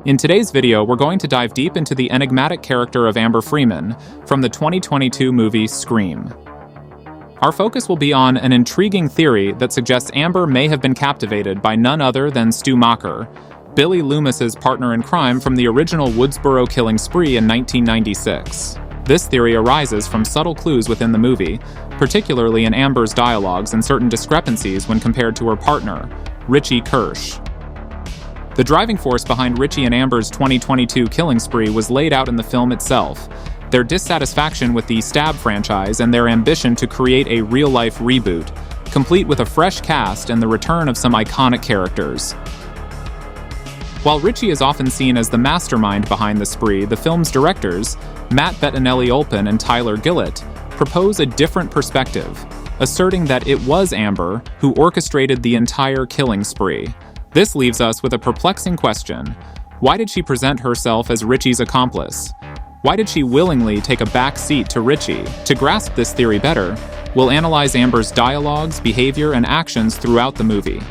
In today's video, we're going to dive deep into the enigmatic character of Amber Freeman from the 2022 movie Scream. Our focus will be on an intriguing theory that suggests Amber may have been captivated by none other than Stu Macher, Billy Loomis's partner in crime from the original Woodsboro killing spree in 1996. This theory arises from subtle clues within the movie, particularly in Amber's dialogues and certain discrepancies when compared to her partner, Richie Kirsch. The driving force behind Richie and Amber's 2022 killing spree was laid out in the film itself: their dissatisfaction with the Stab franchise and their ambition to create a real-life reboot, complete with a fresh cast and the return of some iconic characters. While Richie is often seen as the mastermind behind the spree, the film's directors, Matt Bettinelli-Olpin and Tyler Gillett, propose a different perspective, asserting that it was Amber who orchestrated the entire killing spree. This leaves us with a perplexing question. Why did she present herself as Richie's accomplice? Why did she willingly take a back seat to Richie? To grasp this theory better, we'll analyze Amber's dialogues, behavior, and actions throughout the movie.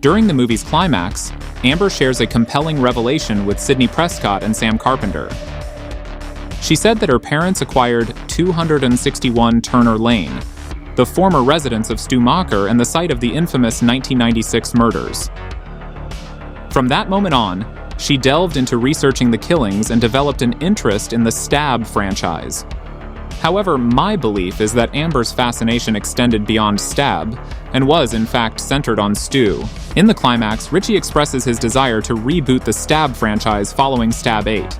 During the movie's climax, Amber shares a compelling revelation with Sidney Prescott and Sam Carpenter. She said that her parents acquired 261 Turner Lane, the former residence of Stu Macher and the site of the infamous 1996 murders. From that moment on, she delved into researching the killings and developed an interest in the Stab franchise. However, my belief is that Amber's fascination extended beyond Stab and was, in fact, centered on Stu. In the climax, Richie expresses his desire to reboot the Stab franchise following Stab 8.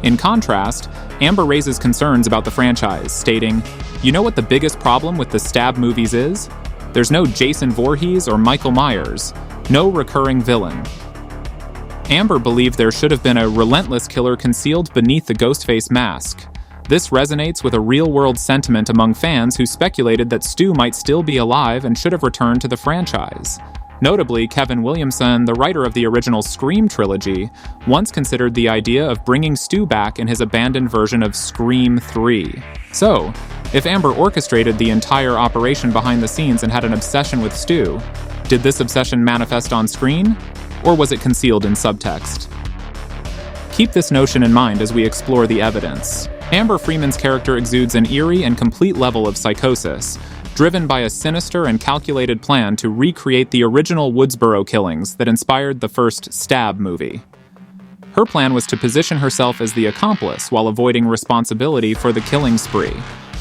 In contrast, Amber raises concerns about the franchise, stating, "You know what the biggest problem with the Stab movies is? There's no Jason Voorhees or Michael Myers, no recurring villain." Amber believed there should have been a relentless killer concealed beneath the ghostface mask. This resonates with a real-world sentiment among fans who speculated that Stu might still be alive and should have returned to the franchise. Notably, Kevin Williamson, the writer of the original Scream trilogy, once considered the idea of bringing Stu back in his abandoned version of Scream 3. So, if Amber orchestrated the entire operation behind the scenes and had an obsession with Stu, did this obsession manifest on screen, or was it concealed in subtext? Keep this notion in mind as we explore the evidence. Amber Freeman's character exudes an eerie and complete level of psychosis, driven by a sinister and calculated plan to recreate the original Woodsboro killings that inspired the first Stab movie. Her plan was to position herself as the accomplice while avoiding responsibility for the killing spree.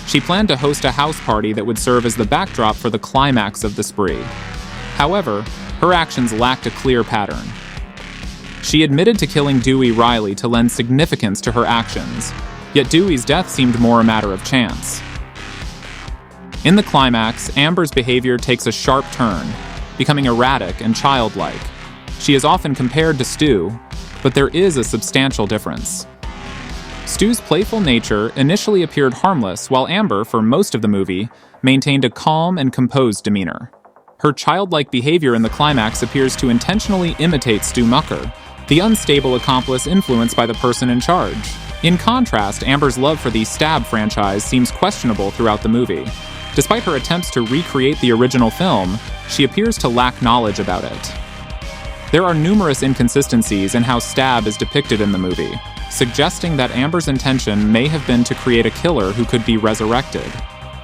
She planned to host a house party that would serve as the backdrop for the climax of the spree. However, her actions lacked a clear pattern. She admitted to killing Dewey Riley to lend significance to her actions, yet Dewey's death seemed more a matter of chance. In the climax, Amber's behavior takes a sharp turn, becoming erratic and childlike. She is often compared to Stu, but there is a substantial difference. Stu's playful nature initially appeared harmless, while Amber, for most of the movie, maintained a calm and composed demeanor. Her childlike behavior in the climax appears to intentionally imitate Stu Macher, the unstable accomplice influenced by the person in charge. In contrast, Amber's love for the Stab franchise seems questionable throughout the movie. Despite her attempts to recreate the original film, she appears to lack knowledge about it. There are numerous inconsistencies in how Stab is depicted in the movie, suggesting that Amber's intention may have been to create a killer who could be resurrected.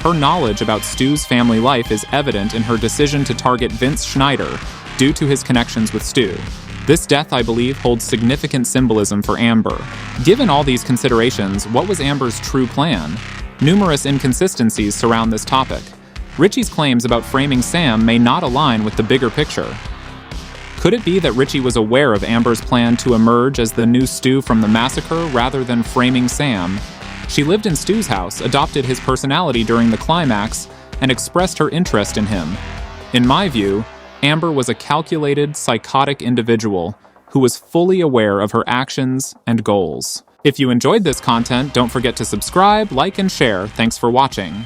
Her knowledge about Stu's family life is evident in her decision to target Vince Schneider due to his connections with Stu. This death, I believe, holds significant symbolism for Amber. Given all these considerations, what was Amber's true plan? Numerous inconsistencies surround this topic. Richie's claims about framing Sam may not align with the bigger picture. Could it be that Richie was aware of Amber's plan to emerge as the new Stu from the massacre rather than framing Sam? She lived in Stu's house, adopted his personality during the climax, and expressed her interest in him. In my view, Amber was a calculated, psychotic individual who was fully aware of her actions and goals. If you enjoyed this content, don't forget to subscribe, like, and share. Thanks for watching.